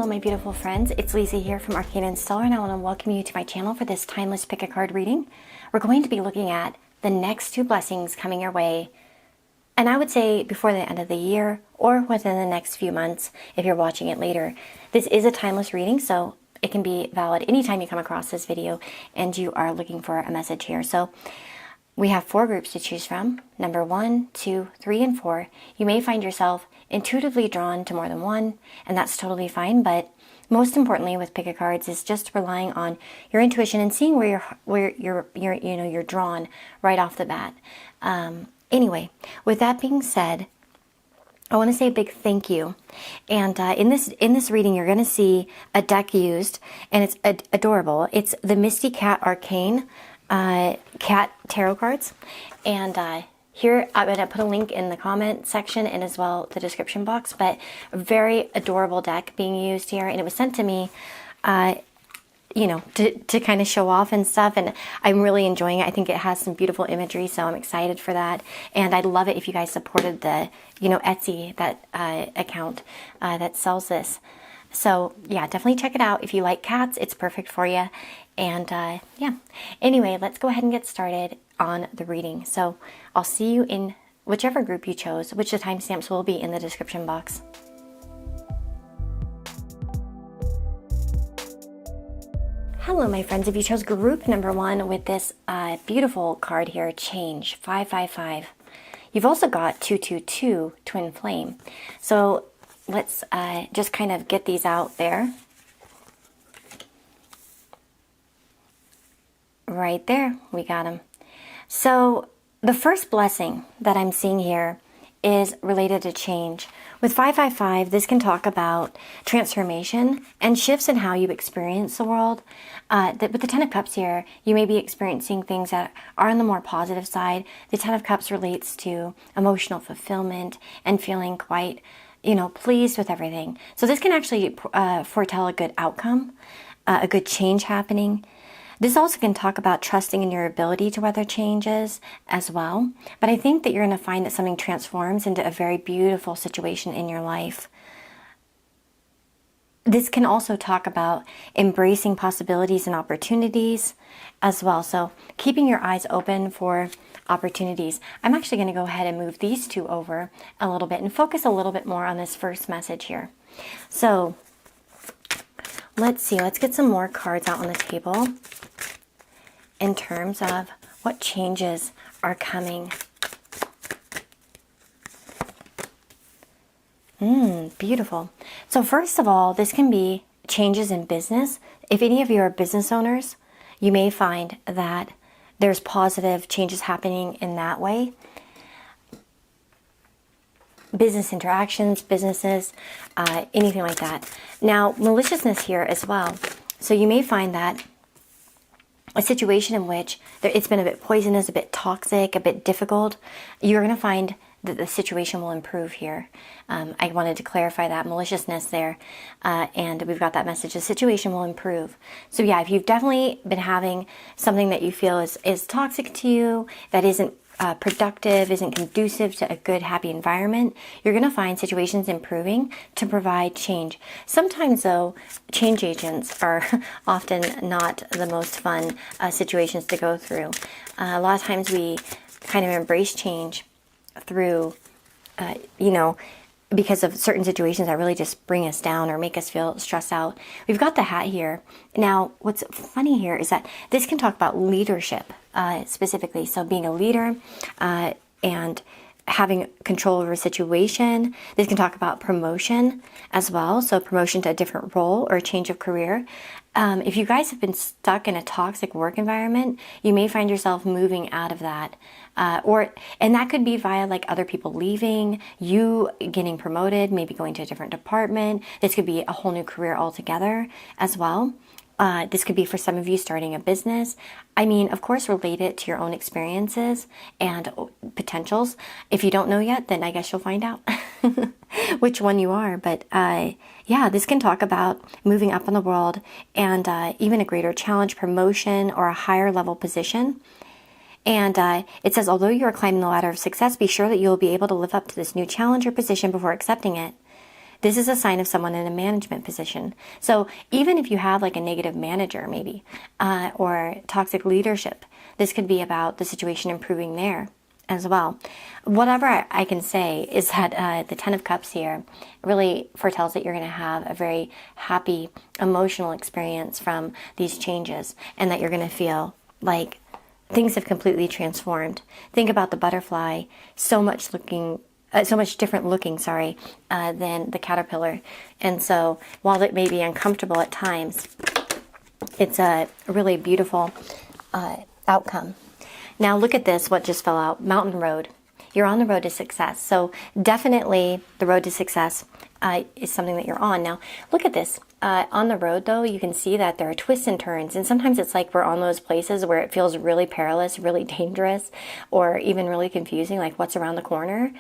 Hello my beautiful friends, it's Lisa here from Arcaneandstellar, and I want to welcome you to my channel for this timeless pick a card reading. We're going to be looking at the next two blessings coming your way, and I would say before the end of the year or within the next few months if you're watching it later. This is a timeless reading, so it can be valid anytime you come across this video and you are looking for a message here. So we have four groups to choose from. Number 1, 2, 3, and 4. You may find yourself intuitively drawn to more than one, and that's totally fine, but most importantly with pick a cards is just relying on your intuition and seeing where you're drawn right off the bat. Anyway, with that being said, I want to say a big thank you. And in this reading, you're going to see a deck used, and it's adorable. It's the Misty Cat Arcane Cat Tarot cards. And here, I'm going to put a link in the comment section and as well the description box. But a very adorable deck being used here, and it was sent to me to kind of show off and stuff, and I'm really enjoying it. I think it has some beautiful imagery, so I'm excited for that. And I'd love it if you guys supported the, Etsy, that account that sells this. So yeah, definitely check it out. If you like cats, it's perfect for you. And yeah, anyway, let's go ahead and get started on the reading. So I'll see you in whichever group you chose, which the timestamps will be in the description box. Hello my friends, if you chose group number 1 with this beautiful card here, Change, 555. You've also got 222, Twin Flame. So let's just kind of get these out there. Right there, we got them. So the first blessing that I'm seeing here is related to change. With 555, this can talk about transformation and shifts in how you experience the world. With the 10 of Cups here, you may be experiencing things that are on the more positive side. The 10 of Cups relates to emotional fulfillment and feeling quite, pleased with everything. So this can actually foretell a good outcome, a good change happening. This also can talk about trusting in your ability to weather changes as well. But I think that you're going to find that something transforms into a very beautiful situation in your life. This can also talk about embracing possibilities and opportunities as well. So keeping your eyes open for opportunities. I'm actually going to go ahead and move these two over a little bit and focus a little bit more on this first message here. So let's see. Let's get some more cards out on the table in terms of what changes are coming. Beautiful. So first of all, this can be changes in business. If any of you are business owners, you may find that there's positive changes happening in that way. Business interactions, businesses, anything like that. Now, maliciousness here as well. So you may find that a situation in which it's been a bit poisonous, a bit toxic, a bit difficult, you're going to find that the situation will improve here. I wanted to clarify that maliciousness there, and we've got that message. The situation will improve. So yeah, if you've definitely been having something that you feel is toxic to you, that isn't productive, isn't conducive to a good, happy environment, you're going to find situations improving to provide change. Sometimes, though, change agents are often not the most fun situations to go through. A lot of times we kind of embrace change through, because of certain situations that really just bring us down or make us feel stressed out. We've got the hat here. Now, what's funny here is that this can talk about leadership specifically. So being a leader and having control over a situation. This can talk about promotion as well. So promotion to a different role or a change of career. If you guys have been stuck in a toxic work environment, you may find yourself moving out of that. And that could be via like other people leaving, you getting promoted, maybe going to a different department. This could be a whole new career altogether as well. This could be for some of you starting a business. I mean, of course, relate it to your own experiences and potentials. If you don't know yet, then I guess you'll find out which one you are. But yeah, this can talk about moving up in the world and even a greater challenge, promotion, or a higher level position. And it says, although you are climbing the ladder of success, be sure that you will be able to live up to this new challenge or position before accepting it. This is a sign of someone in a management position. So even if you have like a negative manager maybe, or toxic leadership, this could be about the situation improving there as well. Whatever I can say is that the Ten of Cups here really foretells that you're going to have a very happy emotional experience from these changes, and that you're going to feel like things have completely transformed. Think about the butterfly, so much different looking, than the caterpillar. And so while it may be uncomfortable at times, it's a really beautiful outcome. Now look at this, what just fell out. Mountain road. You're on the road to success. So definitely the road to success is something that you're on. Now look at this. On the road though, you can see that there are twists and turns. And sometimes it's like we're on those places where it feels really perilous, really dangerous, or even really confusing, like what's around the corner.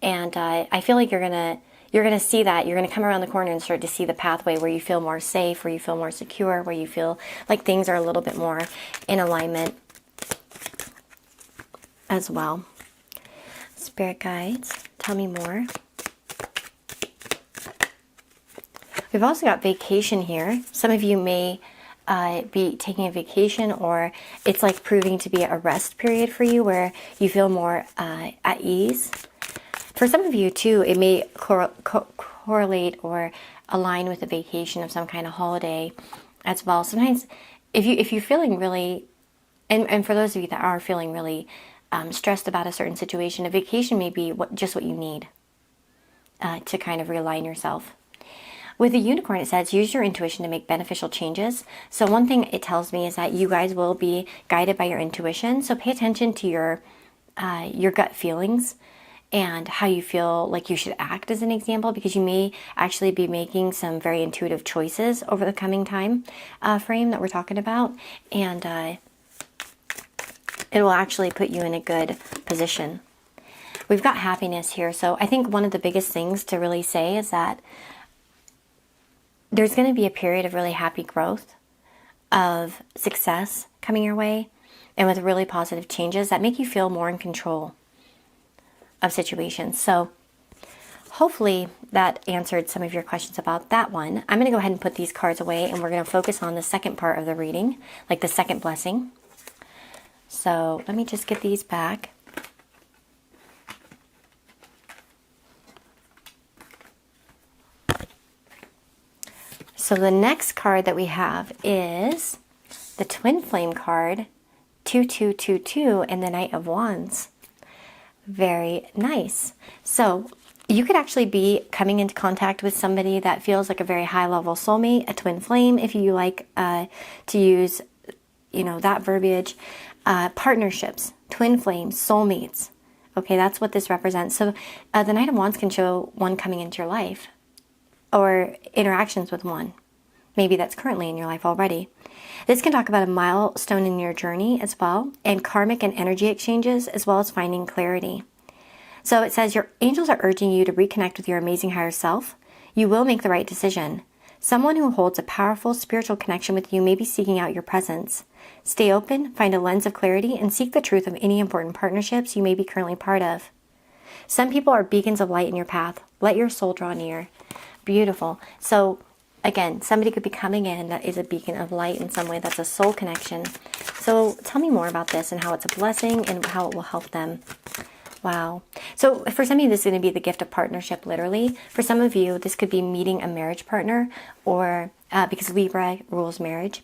And I feel like you're gonna see that. You're gonna come around the corner and start to see the pathway where you feel more safe, where you feel more secure, where you feel like things are a little bit more in alignment as well. Spirit guides, tell me more. We've also got vacation here. Some of you may be taking a vacation, or it's like proving to be a rest period for you where you feel more at ease. For some of you too, it may correlate or align with a vacation of some kind of holiday as well. Sometimes if you're feeling really, and for those of you that are feeling really stressed about a certain situation, a vacation may be just what you need to kind of realign yourself. With the unicorn, it says, use your intuition to make beneficial changes. So one thing it tells me is that you guys will be guided by your intuition. So pay attention to your gut feelings and how you feel like you should act, as an example, because you may actually be making some very intuitive choices over the coming time frame that we're talking about. And it will actually put you in a good position. We've got happiness here. So I think one of the biggest things to really say is that there's going to be a period of really happy growth, of success coming your way, and with really positive changes that make you feel more in control of situations. So hopefully that answered some of your questions about that one. I'm going to go ahead and put these cards away, and we're going to focus on the second part of the reading, like the second blessing. So let me just get these back. So the next card that we have is the Twin Flame card, 2222, and the Knight of Wands. Very nice. So you could actually be coming into contact with somebody that feels like a very high level soulmate, a twin flame, if you like to use, that verbiage. Partnerships, twin flames, soulmates. Okay, that's what this represents. So the Knight of Wands can show one coming into your life, or interactions with one. Maybe that's currently in your life already. This can talk about a milestone in your journey as well, and karmic and energy exchanges, as well as finding clarity. So it says your angels are urging you to reconnect with your amazing higher self. You will make the right decision. Someone who holds a powerful spiritual connection with you may be seeking out your presence. Stay open, find a lens of clarity, and seek the truth of any important partnerships you may be currently part of. Some people are beacons of light in your path. Let your soul draw near. Beautiful. So again, somebody could be coming in that is a beacon of light in some way. That's a soul connection. So tell me more about this and how it's a blessing and how it will help them. Wow. So for some of you, this is going to be the gift of partnership, literally. For some of you, this could be meeting a marriage partner, or because Libra rules marriage.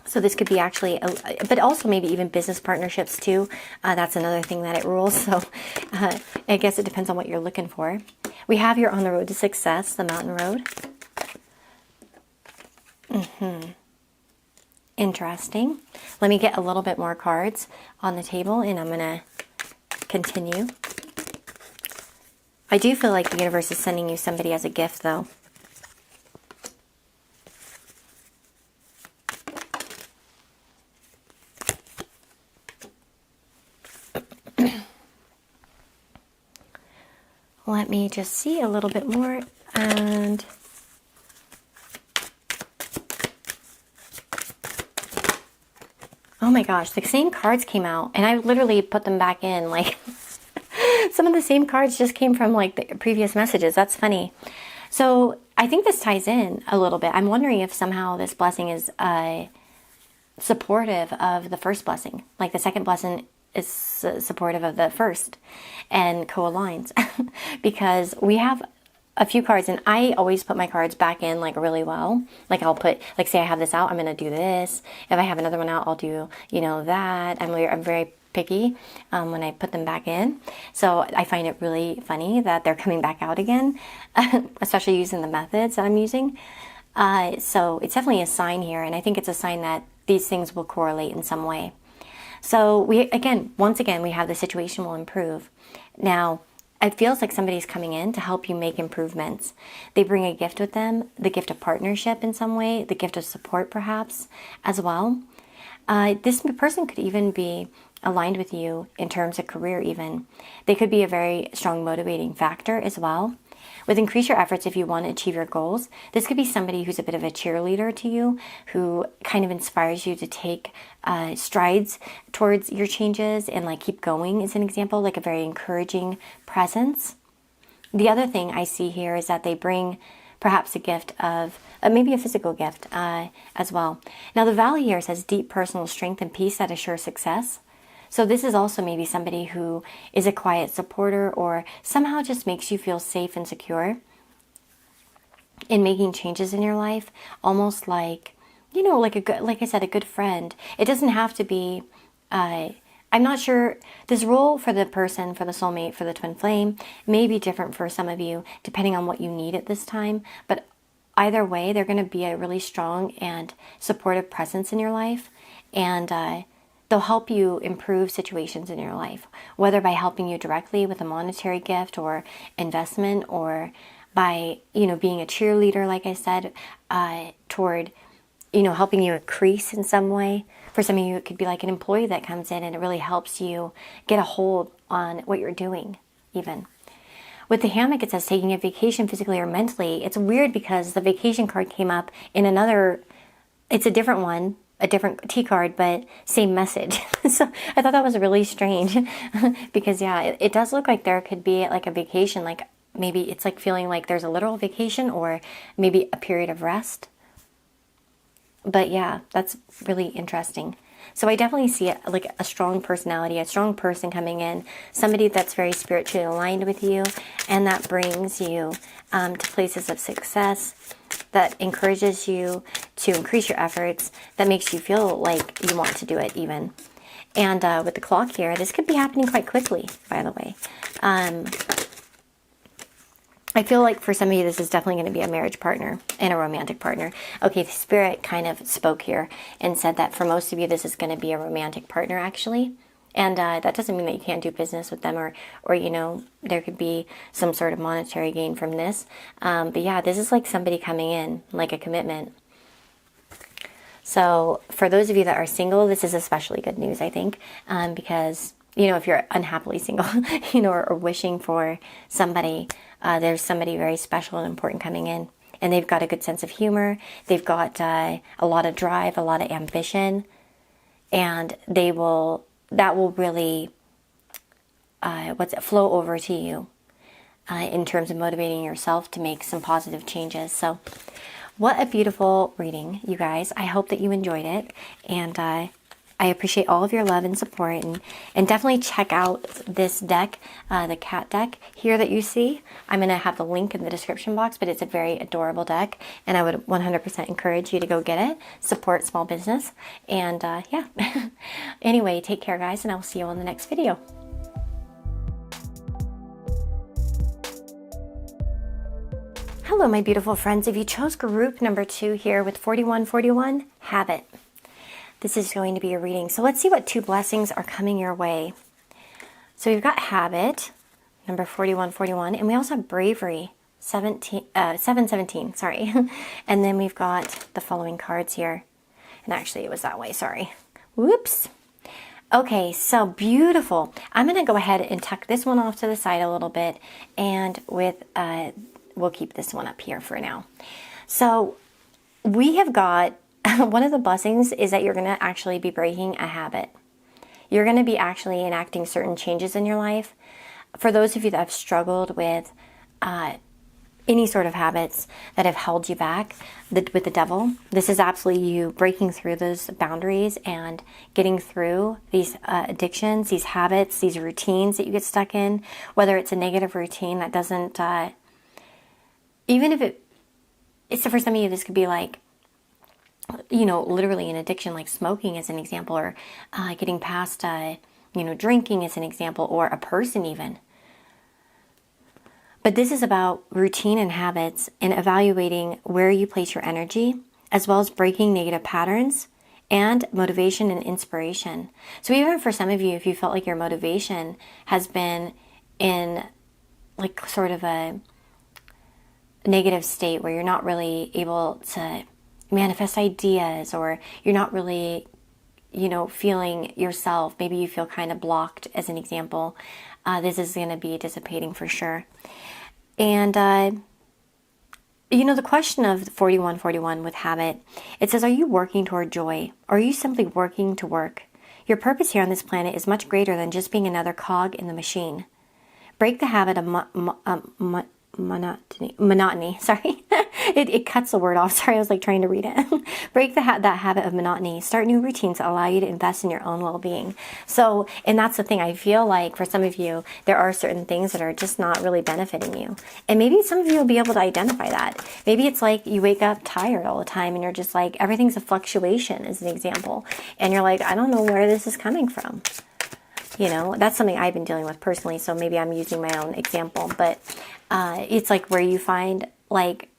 So this could be actually, but also maybe even business partnerships too. That's another thing that it rules. So I guess it depends on what you're looking for. We have your on the road to success, the mountain road. Interesting. Let me get a little bit more cards on the table, and I'm going to continue. I do feel like the universe is sending you somebody as a gift, though. Let me just see a little bit more, and oh my gosh, the same cards came out, and I literally put them back in. Like, some of the same cards just came from like the previous messages. That's funny. So I think this ties in a little bit. I'm wondering if somehow this blessing is supportive of the first blessing. Like the second blessing is supportive of the first and co-aligns. Because we have a few cards, and I always put my cards back in like really well. Like I'll put, like say I have this out, I'm going to do this. If I have another one out, I'll do, you know, that. I'm very picky when I put them back in. So I find it really funny that they're coming back out again, especially using the methods that I'm using. So it's definitely a sign here, and I think it's a sign that these things will correlate in some way. So once again, we have the situation will improve. Now, it feels like somebody's coming in to help you make improvements. They bring a gift with them, the gift of partnership in some way, the gift of support perhaps as well. This person could even be aligned with you in terms of career even. They could be a very strong motivating factor as well. With increase your efforts if you want to achieve your goals, this could be somebody who's a bit of a cheerleader to you, who kind of inspires you to take strides towards your changes and like keep going is an example, like a very encouraging presence. The other thing I see here is that they bring perhaps a gift of, maybe a physical gift as well. Now the Valley here says deep personal strength and peace that assure success. So this is also maybe somebody who is a quiet supporter or somehow just makes you feel safe and secure in making changes in your life. Almost like, you know, like I said, a good friend. It doesn't have to be, I'm not sure, this role for the person, for the soulmate, for the twin flame may be different for some of you depending on what you need at this time. But either way, they're going to be a really strong and supportive presence in your life. And, they'll help you improve situations in your life, whether by helping you directly with a monetary gift or investment, or by, you know, being a cheerleader, like I said, toward, you know, helping you increase in some way. For some of you, it could be like an employee that comes in and it really helps you get a hold on what you're doing even. With the hammock, it says taking a vacation physically or mentally. It's weird because the vacation card came up in another, it's a different one, a different T card, but same message. So I thought that was really strange because yeah, it does look like there could be like a vacation, like maybe it's like feeling like there's a literal vacation or maybe a period of rest. But yeah, that's really interesting. So I definitely see it like a strong personality, a strong person coming in, somebody that's very spiritually aligned with you, and that brings you to places of success, that encourages you to increase your efforts, that makes you feel like you want to do it even. And with the clock here, this could be happening quite quickly, by the way. I feel like for some of you, this is definitely going to be a marriage partner and a romantic partner. Okay, the Spirit kind of spoke here and said that for most of you, this is going to be a romantic partner, actually. And that doesn't mean that you can't do business with them or you know, there could be some sort of monetary gain from this. But yeah, this is like somebody coming in, like a commitment. So for those of you that are single, this is especially good news, I think, because, you know, if you're unhappily single, you know, or wishing for somebody, there's somebody very special and important coming in. And they've got a good sense of humor. They've got a lot of drive, a lot of ambition. And that will really, flow over to you in terms of motivating yourself to make some positive changes. So what a beautiful reading, you guys. I hope that you enjoyed it. And I appreciate all of your love and support, and definitely check out this deck, the cat deck here that you see. I'm going to have the link in the description box, but it's a very adorable deck, and I would 100% encourage you to go get it, support small business, and yeah. Anyway, take care, guys, and I'll see you on the next video. Hello, my beautiful friends. If you chose group number 2 here with 4141, have it. This is going to be a reading. So let's see what 2 blessings are coming your way. So we've got habit, number 4141, and we also have bravery, 717, sorry. And then we've got the following cards here. And actually it was that way, sorry. Whoops. Okay, so beautiful. I'm going to go ahead and tuck this one off to the side a little bit, and with we'll keep this one up here for now. So we have got one of the blessings is that you're going to actually be breaking a habit. You're going to be actually enacting certain changes in your life. For those of you that have struggled with any sort of habits that have held you back with the devil. This is absolutely you breaking through those boundaries and getting through these addictions, these habits, these routines that you get stuck in, whether it's a negative routine that doesn't, even if it's for some of you, this could be like, you know, literally an addiction, like smoking as an example, or getting past, you know, drinking as an example, or a person even. But this is about routine and habits and evaluating where you place your energy, as well as breaking negative patterns and motivation and inspiration. So even for some of you, if you felt like your motivation has been in like sort of a negative state where you're not really able to manifest ideas, or you're not really, you know, feeling yourself, maybe you feel kind of blocked as an example, this is going to be dissipating for sure. And, you know, the question of 4141 with habit, it says, are you working toward joy, or are you simply working to work? Your purpose here on this planet is much greater than just being another cog in the machine. Break the habit of monotony. Sorry, it cuts the word off. Sorry, I was like trying to read it. Break that habit of monotony. Start new routines that allow you to invest in your own well-being. So, and that's the thing. I feel like for some of you, there are certain things that are just not really benefiting you, and maybe some of you will be able to identify that. Maybe it's like you wake up tired all the time, and you're just like everything's a fluctuation, as an example, and you're like, I don't know where this is coming from. You know, that's something I've been dealing with personally, so maybe I'm using my own example, but it's like where you find like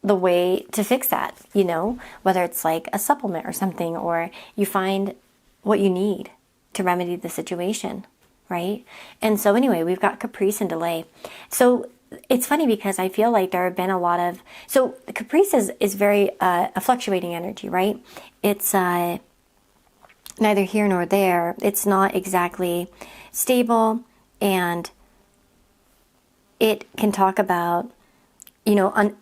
the way to fix that, you know, whether it's like a supplement or something, or you find what you need to remedy the situation, right? And so anyway, we've got caprice and delay. So it's funny because I feel like there have been a lot of, so caprice is very a fluctuating energy, right? It's neither here nor there. It's not exactly stable, and it can talk about, you know,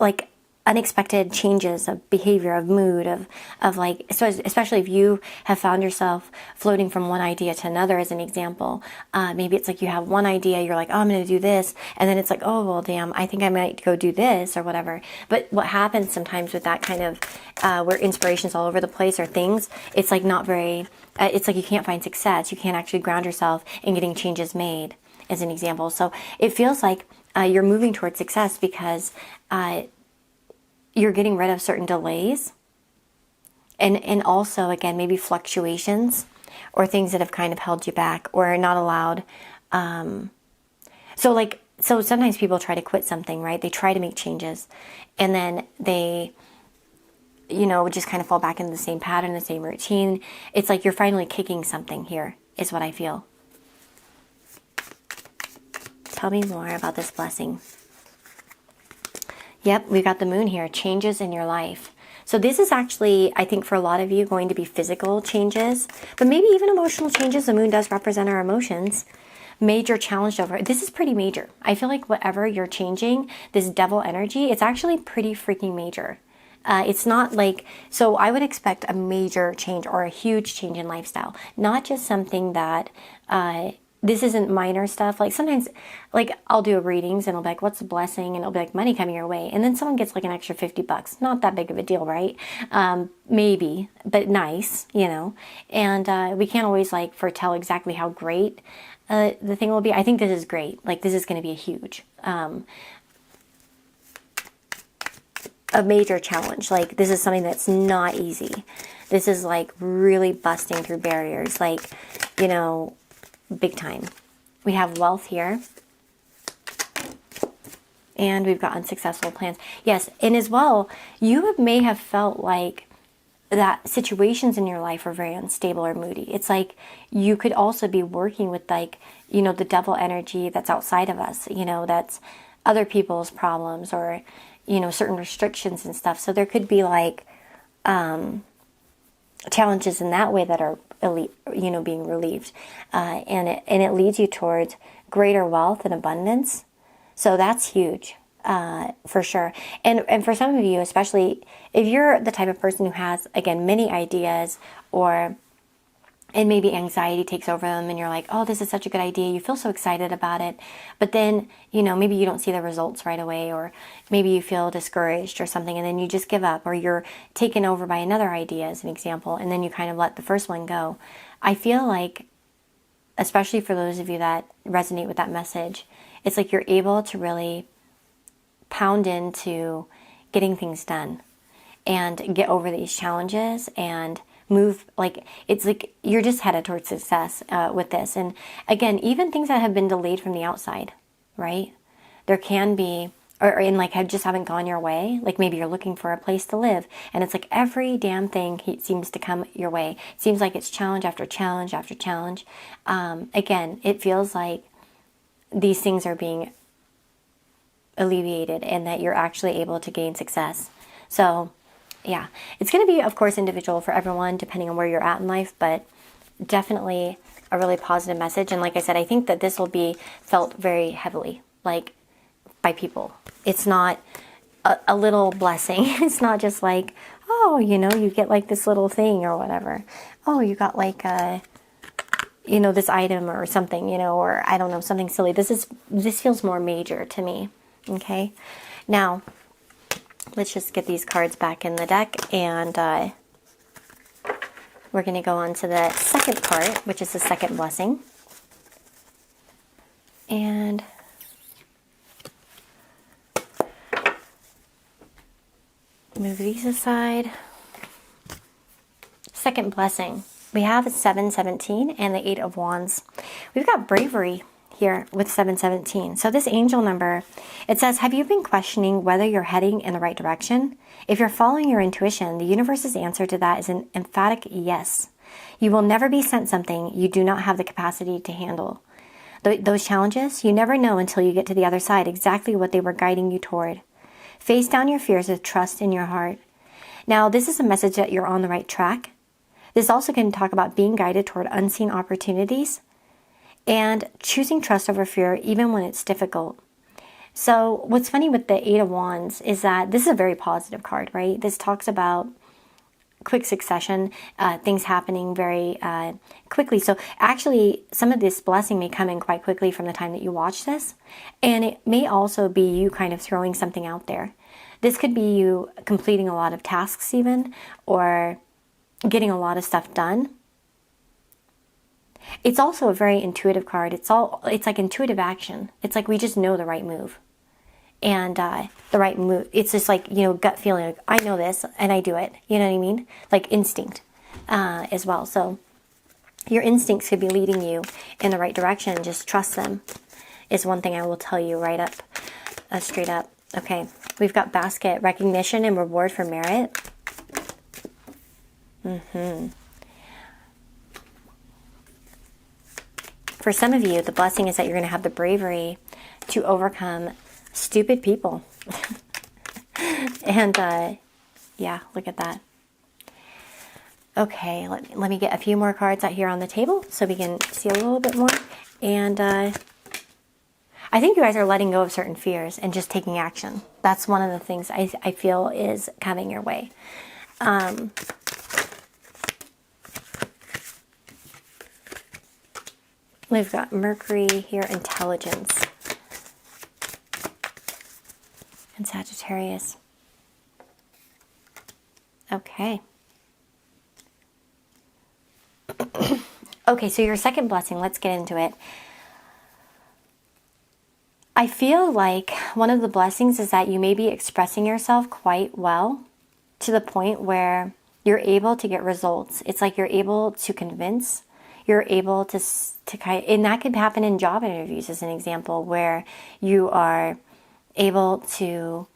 like unexpected changes of behavior, of mood, of like, so especially if you have found yourself floating from one idea to another, as an example, maybe it's like you have one idea, you're like, oh, I'm going to do this, and then it's like, oh, well, damn, I think I might go do this or whatever. But what happens sometimes with that kind of, where inspiration's all over the place or things, it's like not very, it's like you can't find success. You can't actually ground yourself in getting changes made, as an example. So it feels like you're moving towards success because you're getting rid of certain delays, and also, again, maybe fluctuations or things that have kind of held you back or are not allowed. So sometimes people try to quit something, right? They try to make changes, and then they, you know, just kind of fall back into the same pattern, the same routine. It's like you're finally kicking something here, is what I feel. Tell me more about this blessing. Yep, we got the moon here, changes in your life. So this is actually, I think for a lot of you, going to be physical changes, but maybe even emotional changes. The moon does represent our emotions. Major challenge over, this is pretty major. I feel like whatever you're changing, this devil energy, it's actually pretty freaking major. It's not like, so I would expect a major change or a huge change in lifestyle, not just something that, this isn't minor stuff. Like sometimes, like I'll do readings and I'll be like, what's the blessing? And it'll be like money coming your way. And then someone gets like an extra $50. Not that big of a deal, right? Maybe, but nice, you know? And we can't always like foretell exactly how great the thing will be. I think this is great. Like this is going to be a huge, a major challenge. Like this is something that's not easy. This is like really busting through barriers. Like, you know, big time. We have wealth here. And we've got unsuccessful plans. Yes, and as well, you may have felt like that situations in your life are very unstable or moody. It's like you could also be working with like, you know, the devil energy that's outside of us, you know, that's other people's problems or, you know, certain restrictions and stuff. So there could be like challenges in that way that are, you know, being relieved, and it leads you towards greater wealth and abundance. So that's huge, for sure. And for some of you, especially if you're the type of person who has, again, many ideas, or and maybe anxiety takes over them and you're like, oh, this is such a good idea. You feel so excited about it. But then, maybe you don't see the results right away, or maybe you feel discouraged or something, and then you just give up, or you're taken over by another idea as an example, and then you kind of let the first one go. I feel like, especially for those of you that resonate with that message, it's like you're able to really pound into getting things done and get over these challenges and move. Like, it's like you're just headed towards success with this. And again, even things that have been delayed from the outside, right? There can be, and like just haven't gone your way. Like maybe you're looking for a place to live, and it's like every damn thing seems to come your way. It seems like it's challenge after challenge after challenge. Again, it feels like these things are being alleviated and that you're actually able to gain success. So yeah, it's going to be, of course, individual for everyone depending on where you're at in life, but definitely a really positive message. And like I said, I think that this will be felt very heavily, like, by people. It's not a little blessing. It's not just like, oh, you get like this little thing or whatever. Oh, you got like this item or something, or I don't know, something silly. This feels more major to me. Okay. Now, let's just get these cards back in the deck, and we're going to go on to the second part, which is the second blessing. And move these aside. Second blessing. We have 717 and the 8 of Wands. We've got bravery here with 717. So this angel number, it says, have you been questioning whether you're heading in the right direction? If you're following your intuition, the universe's answer to that is an emphatic yes. You will never be sent something you do not have the capacity to handle. Those challenges, you never know until you get to the other side exactly what they were guiding you toward. Face down your fears with trust in your heart. Now, this is a message that you're on the right track. This also can talk about being guided toward unseen opportunities and choosing trust over fear even when it's difficult. So what's funny with the 8 of Wands is that this is a very positive card, right? This talks about quick succession, things happening very quickly. So actually, some of this blessing may come in quite quickly from the time that you watch this. And it may also be you kind of throwing something out there. This could be you completing a lot of tasks even, or getting a lot of stuff done. It's also a very intuitive card. It's like intuitive action. It's like we just know the right move. And the right move, it's just like, gut feeling. Like, I know this and I do it. You know what I mean? Like instinct as well. So your instincts could be leading you in the right direction. Just trust them is one thing I will tell you right up, straight up. Okay, we've got basket, recognition and reward for merit. For some of you, the blessing is that you're going to have the bravery to overcome stupid people. And yeah, look at that. Okay, let me get a few more cards out here on the table so we can see a little bit more. And I think you guys are letting go of certain fears and just taking action. That's one of the things I feel is coming your way. We've got Mercury here, intelligence, and Sagittarius. Okay. Okay, so your second blessing, let's get into it. I feel like one of the blessings is that you may be expressing yourself quite well to the point where you're able to get results. It's like you're able to convince, you're able to kind of, and that could happen in job interviews as an example, where you are able to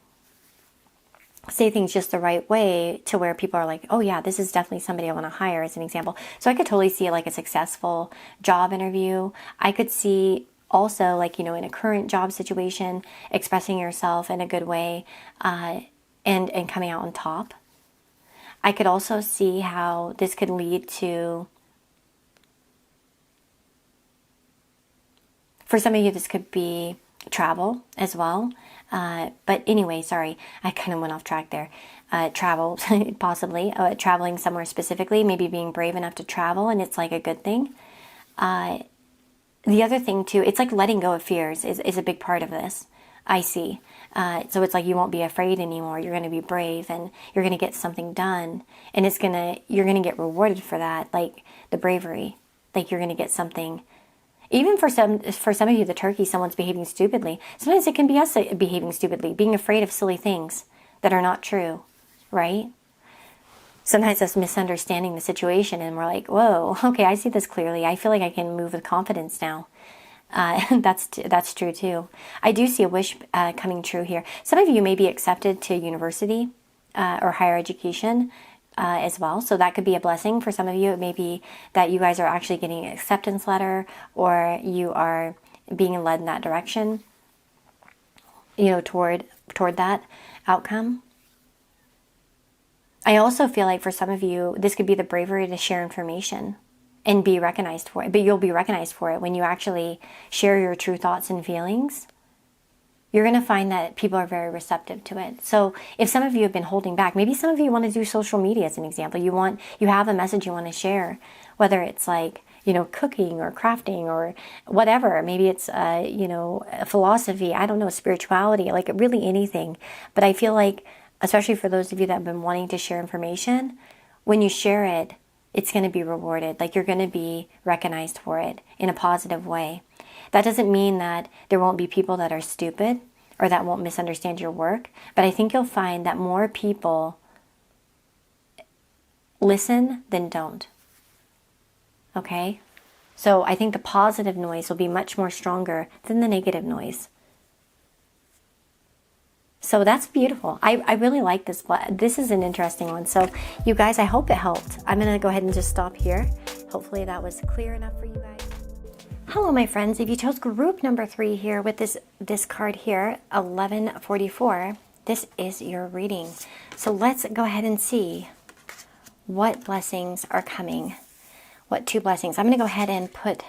say things just the right way to where people are like, oh yeah, this is definitely somebody I want to hire, as an example. So I could totally see like a successful job interview. I could see also like, in a current job situation, expressing yourself in a good way and coming out on top. I could also see how this could lead to, for some of you, this could be travel as well. But anyway, sorry, I kind of went off track there. Travel, possibly, traveling somewhere specifically, maybe being brave enough to travel, and it's like a good thing. The other thing too, it's like letting go of fears is a big part of this, I see. So it's like you won't be afraid anymore. You're going to be brave, and you're going to get something done, and you're going to get rewarded for that, like the bravery. Like you're going to get something. Even for some of you, the turkey, someone's behaving stupidly. Sometimes it can be us behaving stupidly, being afraid of silly things that are not true, right? Sometimes us misunderstanding the situation, and we're like, whoa, okay, I see this clearly. I feel like I can move with confidence now. That's true too. I do see a wish coming true here. Some of you may be accepted to university or higher education as well. So that could be a blessing for some of you. It may be that you guys are actually getting an acceptance letter, or you are being led in that direction, toward that outcome. I also feel like for some of you, this could be the bravery to share information and be recognized for it. But you'll be recognized for it when you actually share your true thoughts and feelings. You're going to find that people are very receptive to it. So if some of you have been holding back, maybe some of you want to do social media as an example. You have a message you want to share, whether it's like, cooking or crafting or whatever. Maybe it's, a philosophy, I don't know, spirituality, like really anything. But I feel like, especially for those of you that have been wanting to share information, when you share it, it's going to be rewarded. Like you're going to be recognized for it in a positive way. That doesn't mean that there won't be people that are stupid or that won't misunderstand your work. But I think you'll find that more people listen than don't. Okay? So I think the positive noise will be much more stronger than the negative noise. So that's beautiful. I really like this. This is an interesting one. So you guys, I hope it helped. I'm going to go ahead and just stop here. Hopefully that was clear enough for you guys. Hello, my friends. If you chose group number 3 here with this card here, 1144, this is your reading. So let's go ahead and see what blessings are coming. What 2 blessings. I'm going to go ahead and put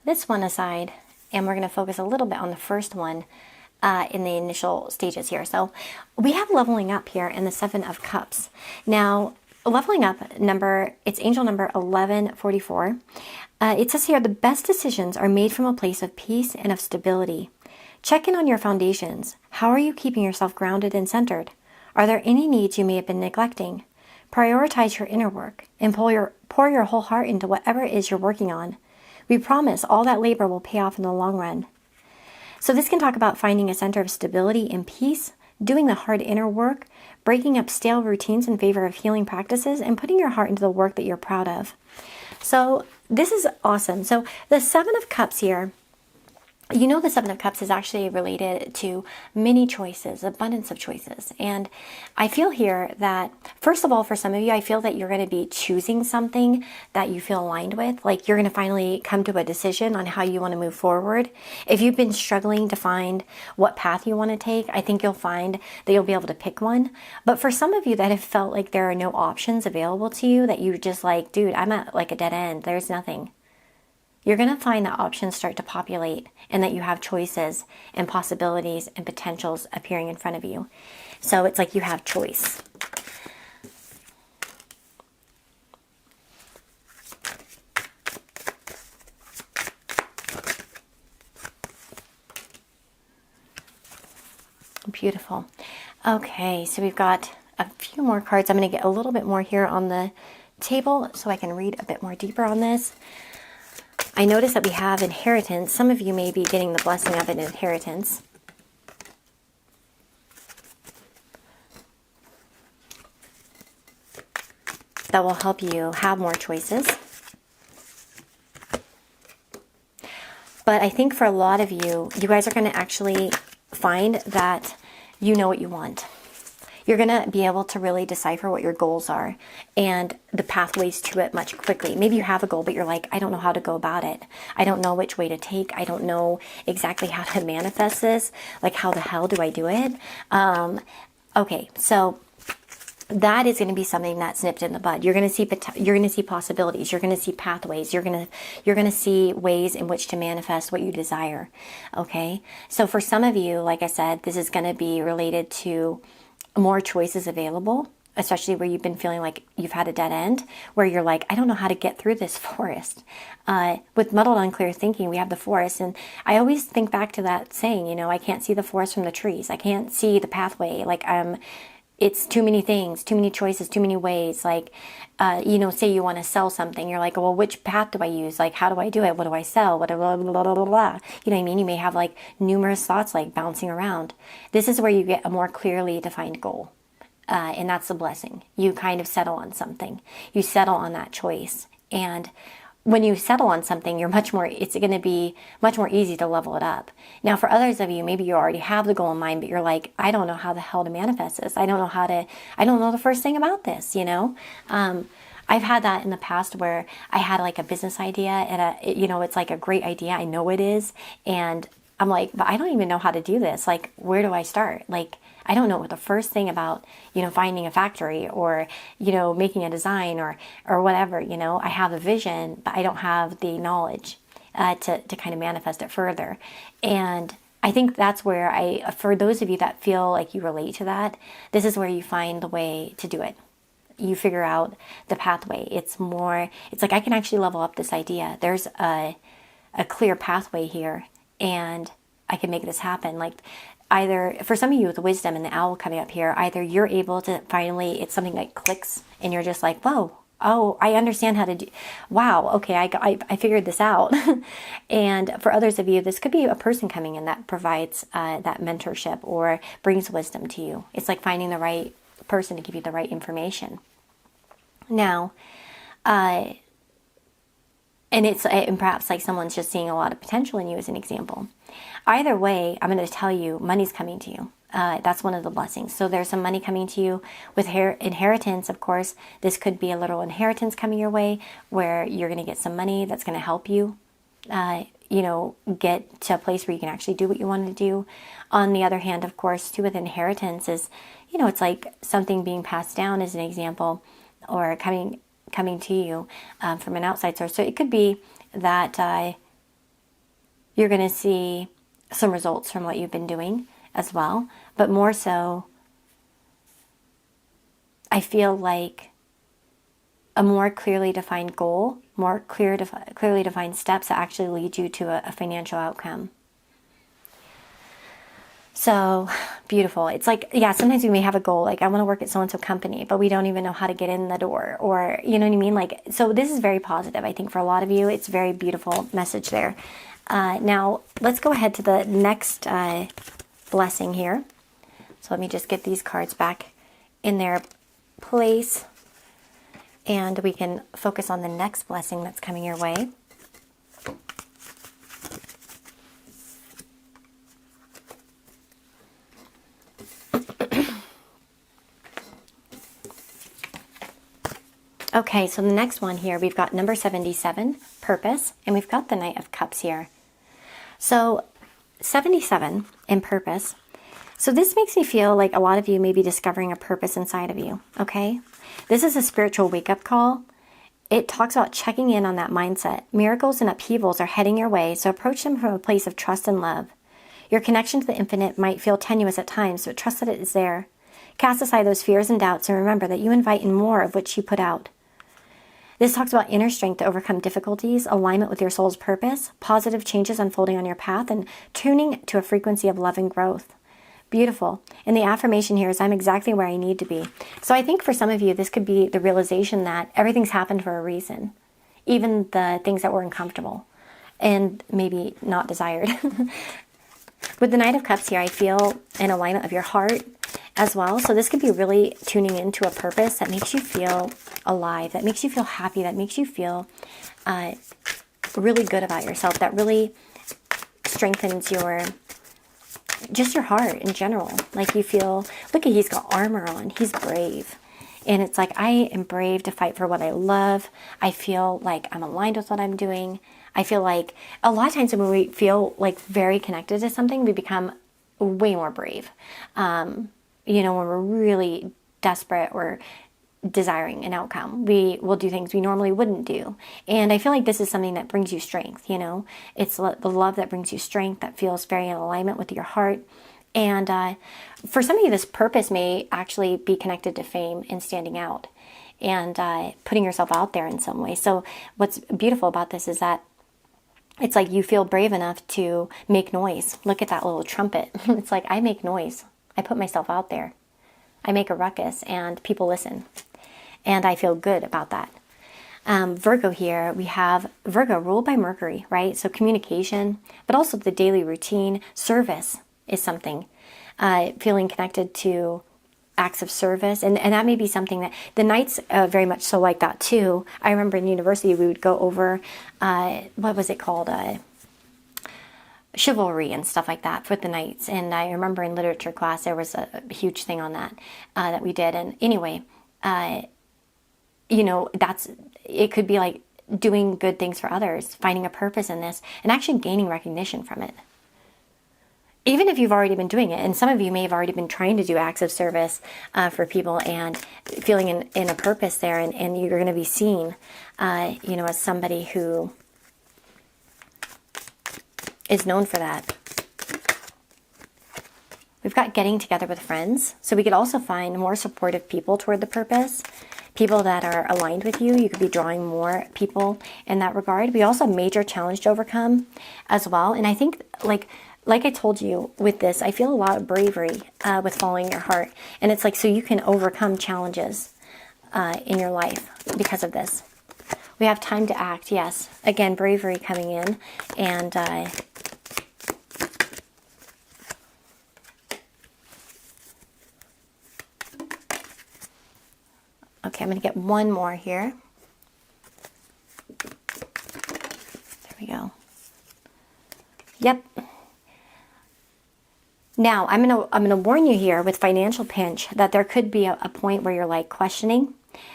this one aside, and we're going to focus a little bit on the first one. In the initial stages here. So we have leveling up here in the 7 of Cups. Now, leveling up it's angel number 1144. It says here, the best decisions are made from a place of peace and of stability. Check in on your foundations. How are you keeping yourself grounded and centered? Are there any needs you may have been neglecting? Prioritize your inner work and pour your whole heart into whatever it is you're working on. We promise all that labor will pay off in the long run. So this can talk about finding a center of stability and peace, doing the hard inner work, breaking up stale routines in favor of healing practices, and putting your heart into the work that you're proud of. So this is awesome. So the 7 of Cups here, the 7 of Cups is actually related to many choices, abundance of choices. And I feel here that, first of all, for some of you, I feel that you're going to be choosing something that you feel aligned with. Like you're going to finally come to a decision on how you want to move forward. If you've been struggling to find what path you want to take, I think you'll find that you'll be able to pick one. But for some of you that have felt like there are no options available to you, that you're just like, dude, I'm at like a dead end. There's nothing. You're going to find that options start to populate and that you have choices and possibilities and potentials appearing in front of you. So it's like you have choice. Beautiful. Okay, so we've got a few more cards. I'm going to get a little bit more here on the table so I can read a bit more deeper on this. I notice that we have inheritance. Some of you may be getting the blessing of an inheritance. That will help you have more choices. But I think for a lot of you, you guys are going to actually find that you know what you want. You're going to be able to really decipher what your goals are and the pathways to it much quickly. Maybe you have a goal, but you're like, I don't know how to go about it. I don't know which way to take. I don't know exactly how to manifest this. Like, how the hell do I do it? Okay, so that is going to be something that's nipped in the bud. You're going to see possibilities. You're going to see pathways. You're going to see ways in which to manifest what you desire. Okay. So for some of you, like I said, this is going to be related to more choices available, especially where you've been feeling like you've had a dead end, where you're like, I don't know how to get through this forest. With muddled, unclear thinking, we have the forest. And I always think back to that saying, you know, I can't see the forest from the trees. I can't see the pathway. Like it's too many things, too many choices, too many ways. Like, you know, say you want to sell something. You're like, well, which path do I use? Like, how do I do it? What do I sell? What, blah, blah, blah, blah, blah. You know what I mean? You may have like numerous thoughts like bouncing around. This is where you get a more clearly defined goal. And that's the blessing. You kind of settle on something. You settle on that choice. And when you settle on something, it's going to be much more easy to level it up. Now, for others of you, maybe you already have the goal in mind, but you're like, I don't know how the hell to manifest this. I don't know the first thing about this, you know? I've had that in the past where I had like a business idea and it's like a great idea. I know it is. And I'm like, but I don't even know how to do this. Like, where do I start? Like, I don't know what the first thing about, finding a factory or, making a design or whatever, I have a vision, but I don't have the knowledge to kind of manifest it further. And I think that's where for those of you that feel like you relate to that, this is where you find the way to do it. You figure out the pathway. It's like I can actually level up this idea. There's a clear pathway here and I can make this happen. Like, either for some of you with the wisdom and the owl coming up here, either you're able to finally, it's something that clicks and you're just like, whoa, oh, I understand how to do, wow, okay, I figured this out. And for others of you, this could be a person coming in that provides that mentorship or brings wisdom to you. It's like finding the right person to give you the right information. Now, and perhaps like someone's just seeing a lot of potential in you as an example. Either way, I'm going to tell you, money's coming to you. That's one of the blessings. So there's some money coming to you with inheritance, of course. This could be a little inheritance coming your way where you're going to get some money that's going to help you, get to a place where you can actually do what you want to do. On the other hand, of course, too, with inheritance is, it's like something being passed down as an example or coming to you from an outside source. So it could be that you're going to see some results from what you've been doing as well. But more so, I feel like a more clearly defined goal, more clearly defined steps that actually lead you to a financial outcome. So beautiful. It's like, yeah, sometimes we may have a goal, like I want to work at so-and-so company, but we don't even know how to get in the door or, you know what I mean? Like, so this is very positive. I think for a lot of you, it's a very beautiful message there. Now let's go ahead to the next, blessing here. So let me just get these cards back in their place and we can focus on the next blessing that's coming your way. Okay, so the next one here, we've got number 77, purpose, and we've got the Knight of Cups here. So 77 in purpose. So this makes me feel like a lot of you may be discovering a purpose inside of you, okay? This is a spiritual wake-up call. It talks about checking in on that mindset. Miracles and upheavals are heading your way, so approach them from a place of trust and love. Your connection to the infinite might feel tenuous at times, but trust that it is there. Cast aside those fears and doubts and remember that you invite in more of which you put out. This talks about inner strength to overcome difficulties, alignment with your soul's purpose, positive changes unfolding on your path, and tuning to a frequency of love and growth. Beautiful. And the affirmation here is, I'm exactly where I need to be. So I think for some of you, this could be the realization that everything's happened for a reason, even the things that were uncomfortable and maybe not desired. With the Knight of Cups here, I feel an alignment of your heart as well. So this could be really tuning into a purpose that makes you feel alive, that makes you feel happy, that makes you feel really good about yourself, that really strengthens your heart in general. Like you feel, look, he's got armor on, he's brave. And it's like, I am brave to fight for what I love. I feel like I'm aligned with what I'm doing. I feel like a lot of times when we feel like very connected to something, we become way more brave. When we're really desperate or desiring an outcome. We will do things we normally wouldn't do. And I feel like this is something that brings you strength, you know. It's the love that brings you strength, that feels very in alignment with your heart. And for some of you, this purpose may actually be connected to fame and standing out and putting yourself out there in some way. So what's beautiful about this is that it's like you feel brave enough to make noise. Look at that little trumpet. It's like, I make noise. I put myself out there. I make a ruckus and people listen. And I feel good about that. Virgo here, we have Virgo ruled by Mercury, right? So communication, but also the daily routine. Service is something. Feeling connected to acts of service. And that may be something that the Knights very much so like that too. I remember in university we would go over, what was it called? Chivalry and stuff like that for the Knights. And I remember in literature class there was a huge thing on that that we did. And anyway, you know, it could be like doing good things for others, finding a purpose in this, and actually gaining recognition from it. Even if you've already been doing it, and some of you may have already been trying to do acts of service for people and feeling in a purpose there, and you're going to be seen, you know, as somebody who is known for that. We've got getting together with friends. So we could also find more supportive people toward the purpose. People that are aligned with you. You could be drawing more people in that regard. We also have major challenge to overcome as well. And I think, like I told you with this, I feel a lot of bravery with following your heart. And it's like, so you can overcome challenges in your life because of this. We have time to act, yes. Again, bravery coming in. And okay, I'm going to get one more here. There we go. Yep. Now, I'm gonna warn you here with financial pinch that there could be a point where you're like questioning.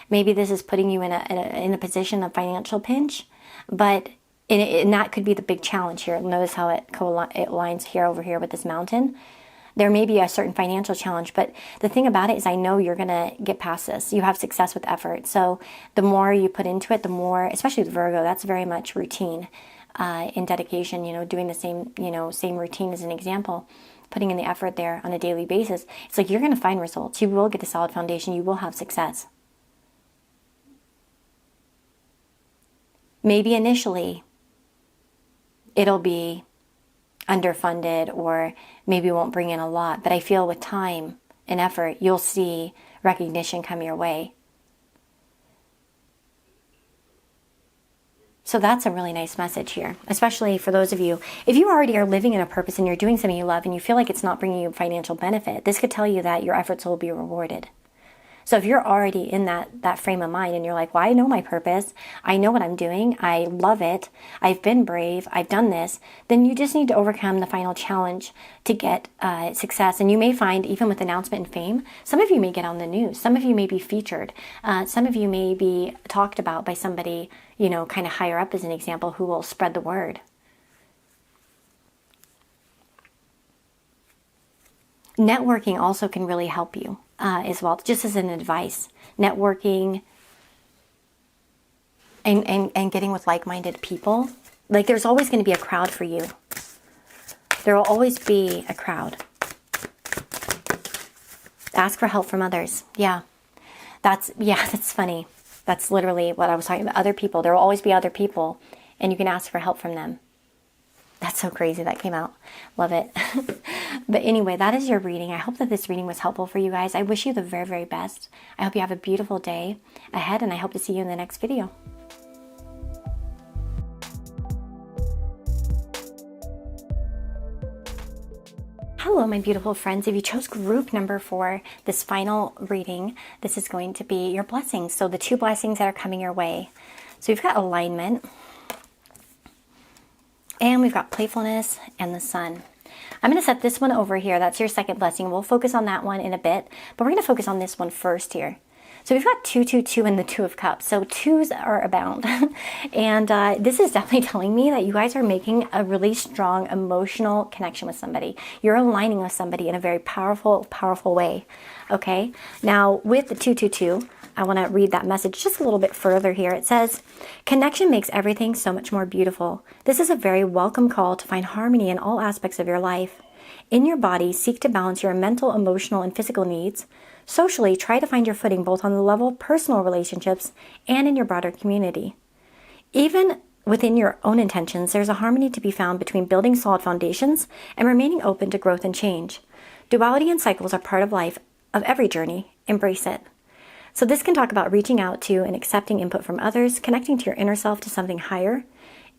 Maybe this is putting you in a position of financial pinch, but and that could be the big challenge here. Notice how it aligns here over here with this mountain. There may be a certain financial challenge, but the thing about it is I know you're going to get past this. You have success with effort. So the more you put into it, the more, especially with Virgo, that's very much routine in dedication, you know, doing the same routine as an example, putting in the effort there on a daily basis. It's like you're going to find results. You will get a solid foundation. You will have success. Maybe initially it'll be underfunded or maybe won't bring in a lot, but I feel with time and effort, you'll see recognition come your way. So that's a really nice message here, especially for those of you, if you already are living in a purpose and you're doing something you love and you feel like it's not bringing you financial benefit, this could tell you that your efforts will be rewarded. So if you're already in that frame of mind and you're like, well, I know my purpose, I know what I'm doing, I love it, I've been brave, I've done this, then you just need to overcome the final challenge to get success. And you may find, even with announcement and fame, some of you may get on the news, some of you may be featured, some of you may be talked about by somebody, you know, kind of higher up as an example, who will spread the word. Networking also can really help you. As well, just as an advice, networking and getting with like-minded people. Like, there's always going to be a crowd for you. There will always be a crowd. Ask for help from others. Yeah, that's funny. That's literally what I was talking about. Other people. There will always be other people, and you can ask for help from them. That's so crazy that came out. Love it. But anyway, that is your reading. I hope that this reading was helpful for you guys. I wish you the very, very best. I hope you have a beautiful day ahead, and I hope to see you in the next video. Hello, my beautiful friends. If you chose group number 4, this final reading, this is going to be your blessings. So the 2 blessings that are coming your way. So you've got alignment. And we've got playfulness and the sun. I'm going to set this one over here. That's your second blessing. We'll focus on that one in a bit, but we're going to focus on this one first here. So we've got 222 and the Two of Cups. So twos are abound. And this is definitely telling me that you guys are making a really strong emotional connection with somebody. You're aligning with somebody in a very powerful, powerful way. Okay. Now with the 222, I want to read that message just a little bit further here. It says, connection makes everything so much more beautiful. This is a very welcome call to find harmony in all aspects of your life. In your body, seek to balance your mental, emotional, and physical needs. Socially, try to find your footing both on the level of personal relationships and in your broader community. Even within your own intentions, there's a harmony to be found between building solid foundations and remaining open to growth and change. Duality and cycles are part of life, of every journey. Embrace it. So this can talk about reaching out to and accepting input from others, connecting to your inner self to something higher,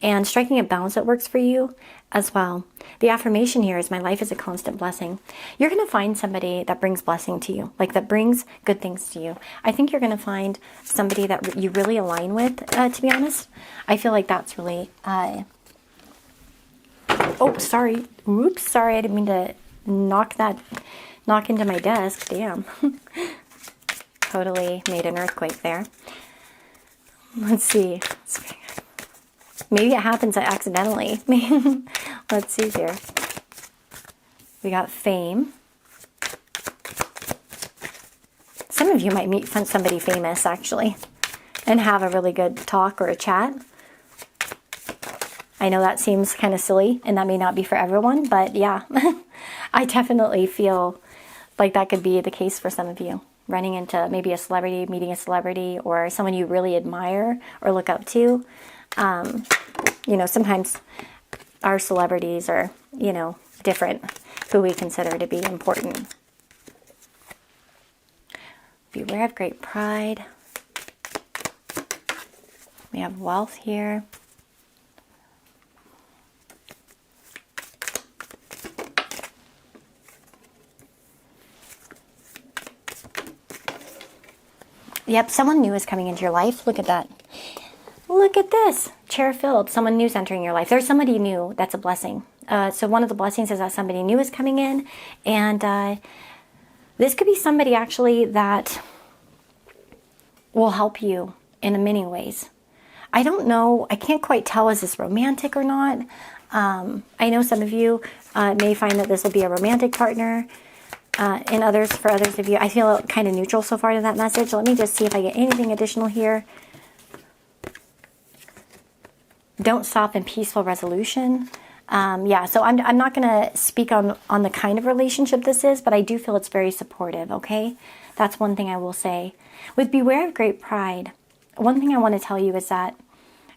and striking a balance that works for you as well. The affirmation here is, my life is a constant blessing. You're going to find somebody that brings blessing to you, like that brings good things to you. I think you're going to find somebody that you really align with, to be honest. I feel like that's really... oh, sorry. Oops, sorry. I didn't mean to knock into my desk. Damn. Totally made an earthquake there. Let's see. Maybe it happens accidentally. Let's see here. We got fame. Some of you might meet somebody famous, actually, and have a really good talk or a chat. I know that seems kind of silly, and that may not be for everyone, but yeah, I definitely feel like that could be the case for some of you. Running into maybe a celebrity, meeting a celebrity, or someone you really admire or look up to. You know, sometimes our celebrities are, you know, different, who we consider to be important. Beware of great pride. We have wealth here. Yep, someone new is coming into your life. Look at that. Look at this. Chair filled. Someone new is entering your life. There's somebody new. That's a blessing. So one of the blessings is that somebody new is coming in. And this could be somebody actually that will help you in many ways. I don't know. I can't quite tell, is this romantic or not? I know some of you may find that this will be a romantic partner. For others of you, I feel kind of neutral so far to that message. Let me just see if I get anything additional here. Don't stop in peaceful resolution. Yeah, so I'm not going to speak on the kind of relationship this is, but I do feel it's very supportive, okay? That's one thing I will say. With beware of great pride, one thing I want to tell you is that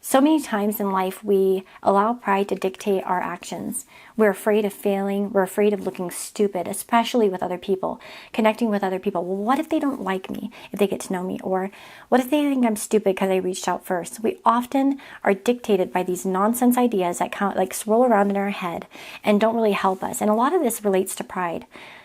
so many times in life we allow pride to dictate our actions. We're afraid of failing. We're afraid of looking stupid, especially with other people, connecting with other people. Well, what if they don't like me, if they get to know me? Or what if they think I'm stupid because I reached out first? We often are dictated by these nonsense ideas that kind of like swirl around in our head and don't really help us. And a lot of this relates to pride.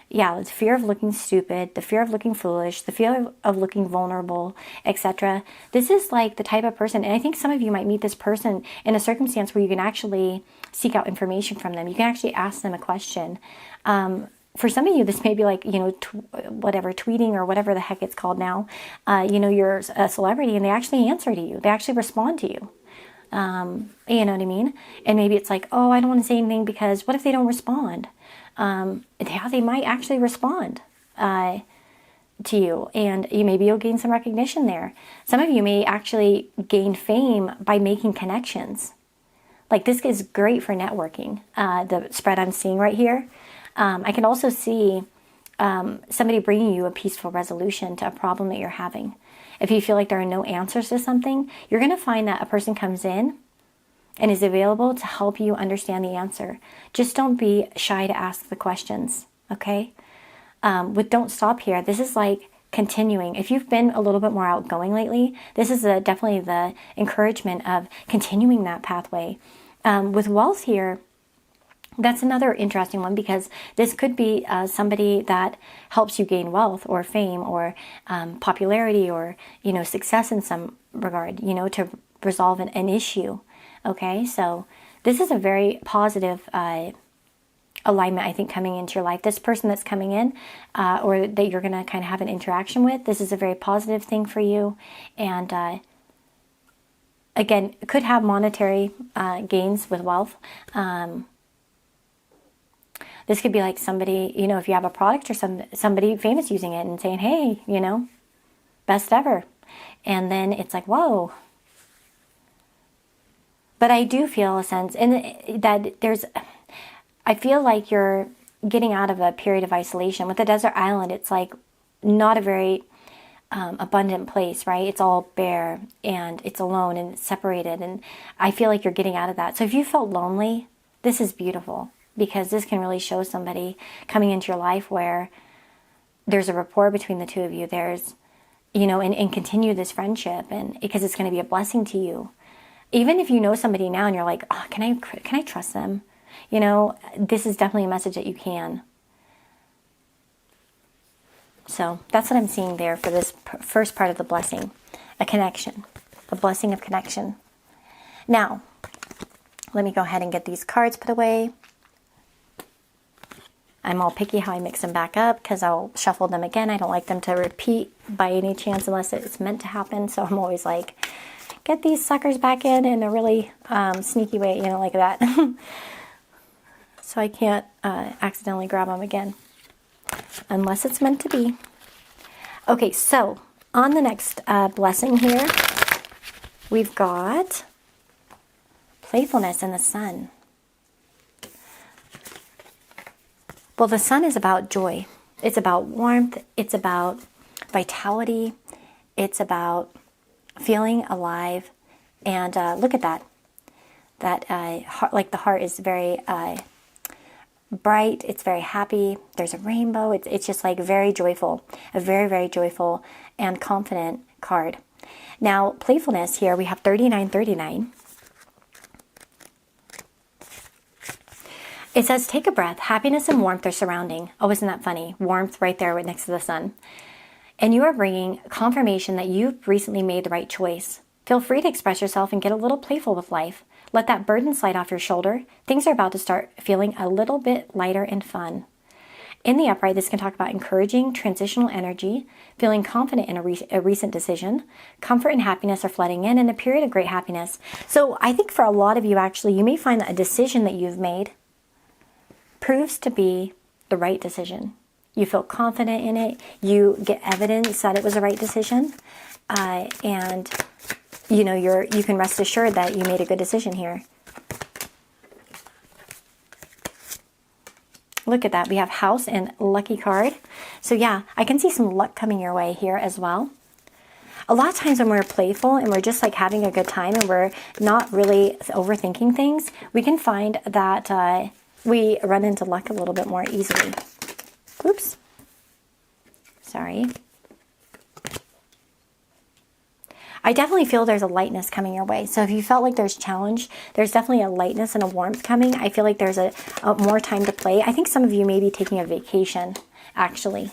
Yeah, the fear of looking stupid, the fear of looking foolish, the fear of looking vulnerable, etc. This is like the type of person, and I think some of you might meet this person in a circumstance where you can actually seek out information from them. You can actually ask them a question. For some of you, this may be like, you know, tweeting or whatever the heck it's called now. You know, you're a celebrity and they actually answer to you. They actually respond to you. You know what I mean? And maybe it's like, oh, I don't want to say anything because what if they don't respond? Yeah, they might actually respond to you, and maybe you'll gain some recognition there. Some of you may actually gain fame by making connections. Like, this is great for networking. The spread I'm seeing right here. I can also see somebody bringing you a peaceful resolution to a problem that you're having. If you feel like there are no answers to something, you're going to find that a person comes in and is available to help you understand the answer. Just don't be shy to ask the questions, okay? With Don't Stop here, this is like continuing. If you've been a little bit more outgoing lately, this is definitely the encouragement of continuing that pathway. With Wealth here, that's another interesting one because this could be somebody that helps you gain wealth or fame or popularity or, you know, success in some regard, you know, to resolve an issue. Okay, so this is a very positive alignment, I think, coming into your life. This person that's coming in, or that you're going to kind of have an interaction with, this is a very positive thing for you. And again, it could have monetary gains with wealth. This could be like somebody, you know, if you have a product or somebody famous using it and saying, hey, you know, best ever. And then it's like, whoa. But I do feel a sense, and that I feel like you're getting out of a period of isolation. With the desert island, it's like not a very abundant place, right? It's all bare and it's alone and it's separated. And I feel like you're getting out of that. So if you felt lonely, this is beautiful, because this can really show somebody coming into your life where there's a rapport between the two of you. There's, you know, and continue this friendship, and because it's going to be a blessing to you. Even if you know somebody now and you're like, oh, can I trust them? You know, this is definitely a message that you can. So that's what I'm seeing there for this first part of the blessing. A connection. A blessing of connection. Now, let me go ahead and get these cards put away. I'm all picky how I mix them back up, because I'll shuffle them again. I don't like them to repeat by any chance unless it's meant to happen. So I'm always like, get these suckers back in a really sneaky way, you know, like that. So I can't accidentally grab them again unless it's meant to be. Okay, so on the next blessing here, we've got playfulness in the sun. Well, the sun is about joy. It's about warmth. It's about vitality. It's about feeling alive. And look at that. That heart, like the heart is very bright. It's very happy. There's a rainbow. It's just like very joyful. A very, very joyful and confident card. Now, playfulness here, we have 3939. It says, take a breath. Happiness and warmth are surrounding. Oh, isn't that funny? Warmth right there right next to the sun. And you are bringing confirmation that you've recently made the right choice. Feel free to express yourself and get a little playful with life. Let that burden slide off your shoulder. Things are about to start feeling a little bit lighter and fun. In the upright, this can talk about encouraging transitional energy, feeling confident in a recent decision. Comfort and happiness are flooding in a period of great happiness. So I think for a lot of you, actually, you may find that a decision that you've made proves to be the right decision. You feel confident in it. You get evidence that it was the right decision. And you know, you can rest assured that you made a good decision here. Look at that. We have house and lucky card. So yeah, I can see some luck coming your way here as well. A lot of times when we're playful and we're just like having a good time and we're not really overthinking things, we can find that we run into luck a little bit more easily. Oops. Sorry. I definitely feel there's a lightness coming your way. So if you felt like there's challenge, there's definitely a lightness and a warmth coming. I feel like there's a more time to play. I think some of you may be taking a vacation, actually.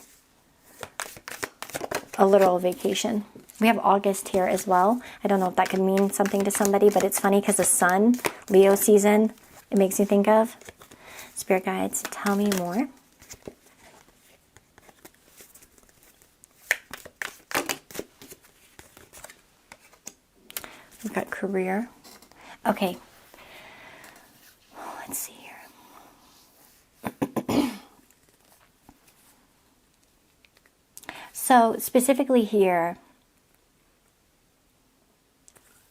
A literal vacation. We have August here as well. I don't know if that could mean something to somebody, but it's funny because the sun, Leo season, it makes me think of. Spirit guides, tell me more. We've got career. Okay. Let's see here. So specifically here,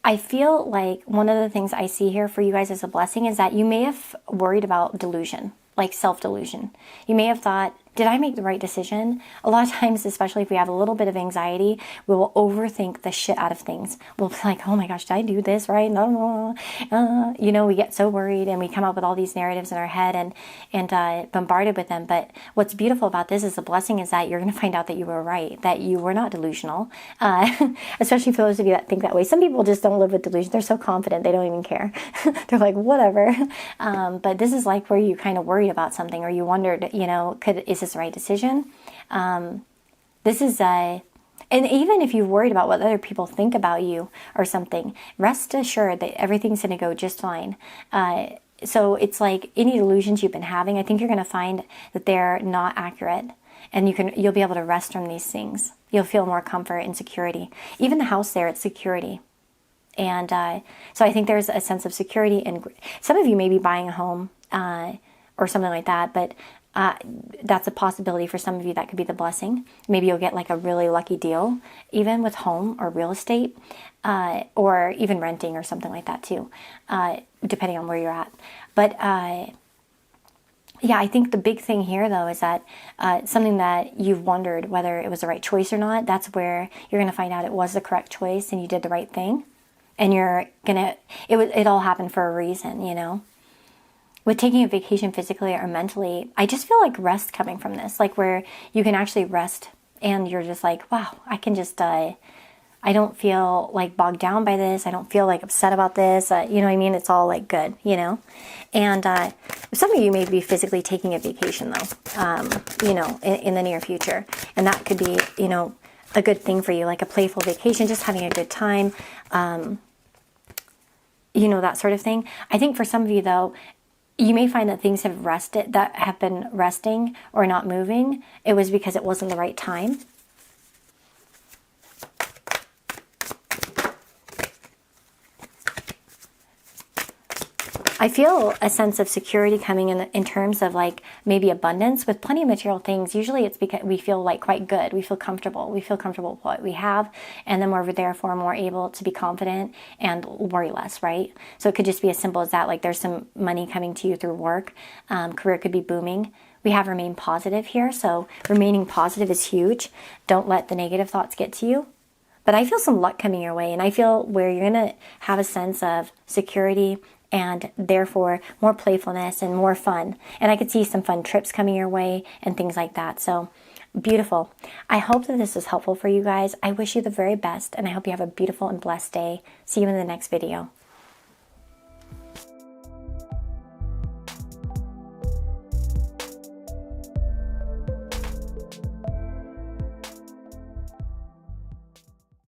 I feel like one of the things I see here for you guys as a blessing is that you may have worried about delusion, like self-delusion. You may have thought, did I make the right decision? A lot of times, especially if we have a little bit of anxiety, we will overthink the shit out of things. We'll be like, oh my gosh, did I do this right? No. You know, we get so worried and we come up with all these narratives in our head and bombarded with them. But what's beautiful about this is the blessing is that you're going to find out that you were right, that you were not delusional, especially for those of you that think that way. Some people just don't live with delusion. They're so confident, they don't even care. They're like, whatever. But this is like where you kind of worried about something or you wondered, you know, is this the right decision? This is and even if you're worried about what other people think about you or something, rest assured that everything's going to go just fine. So it's like any delusions you've been having, I think you're going to find that they're not accurate. And you'll be able to rest from these things. You'll feel more comfort and security. Even the house there, it's security. And so I think there's a sense of security. And some of you may be buying a home or something like that, but that's a possibility for some of you. That could be the blessing. Maybe you'll get like a really lucky deal, even with home or real estate, or even renting or something like that too, depending on where you're at. But yeah, I think the big thing here, though, is that something that you've wondered whether it was the right choice or not, that's where you're going to find out it was the correct choice and you did the right thing. And it all happened for a reason, you know. With taking a vacation physically or mentally, I just feel like rest coming from this, like where you can actually rest and you're just like, wow, I can just, I don't feel like bogged down by this. I don't feel like upset about this. You know what I mean? It's all like good, you know? And some of you may be physically taking a vacation though, you know, in the near future. And that could be, you know, a good thing for you, like a playful vacation, just having a good time, you know, that sort of thing. I think for some of you though, you may find that things have been resting or not moving. It was because it wasn't the right time. I feel a sense of security coming in terms of like maybe abundance with plenty of material things. Usually it's because we feel like quite good. We feel comfortable. We feel comfortable with what we have. And then we're therefore more able to be confident and worry less, right? So it could just be as simple as that. Like there's some money coming to you through work. Career could be booming. We have remain positive here. So remaining positive is huge. Don't let the negative thoughts get to you. But I feel some luck coming your way. And I feel where you're going to have a sense of security and therefore more playfulness and more fun. And I could see some fun trips coming your way and things like that. So beautiful. I hope that this is helpful for you guys. I wish you the very best and I hope you have a beautiful and blessed day. See you in the next video.